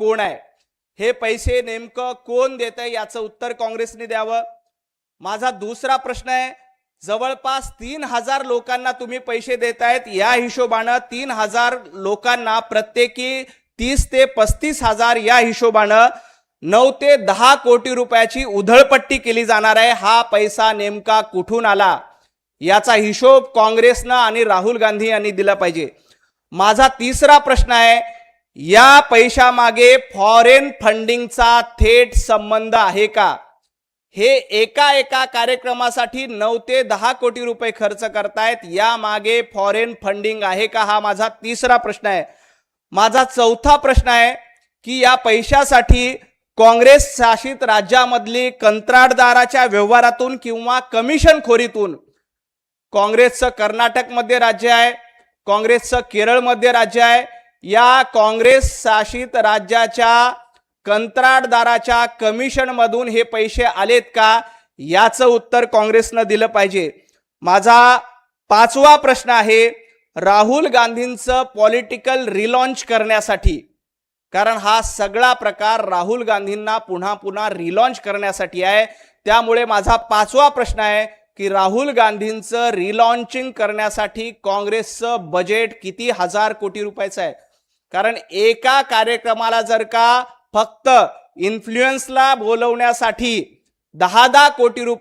कोण आहे, हे पैसे नेमकं कोण देतंय याचं उत्तर काँग्रेसने द्यावं। माझा दुसरा प्रश्न आहे, जवळपास 3000 लोकांना तुम्ही पैसे देतायत, या हिशोबानं 3000 लोकांना प्रत्येकी 30 ते 35,000 या हिशोबानं 9 ते 10 कोटी रुपयाची उधळपट्टी केली जाणार आहे। हा पैसा नेमका कुठून आला याचा हिशोब काँग्रेसनं आणि राहुल गांधी यांनी दिला पाहिजे। माझा तिसरा प्रश्न आहे, या पैशामागे फॉरेन फंडिंगचा थेट संबंध आहे का? हे एका कार्यक्रमासाठी 9 ते 10 कोटी रुपये खर्च करतायत, या मागे फॉरेन फंडिंग आहे का? हा माझा तिसरा प्रश्न आहे। माझा चौथा प्रश्न आहे की या पैशासाठी काँग्रेस शासित राज्यामधली कंत्राटदाराच्या व्यवहारातून किंवा कमिशनखोरीतून, काँग्रेसचं कर्नाटकमध्ये राज्य आहे, काँग्रेसचं केरळमध्ये राज्य आहे, या काँग्रेस शासित राज्याच्या कंत्राटदाराच्या कमिशनमधून हे पैसे आलेत का याचं उत्तर काँग्रेसनं दिलं पाहिजे। माझा पाचवा प्रश्न आहे, राहुल गांधींचं पॉलिटिकल रिलॉन्च करण्यासाठी, कारण हा सगळा प्रकार राहुल गांधींना पुन्हा पुन्हा रिलॉन्च करण्यासाठी आहे, त्यामुळे माझा पाचवा प्रश्न आहे की राहुल गांधींचं रिलॉन्चिंग करण्यासाठी काँग्रेसचं बजेट किती हजार कोटी रुपयाचं आहे? कारण एका कार्यक्रमाला जर का फक्त इन्फ्लुएन्सला बोलवण्यासाठी 10-10 कोटी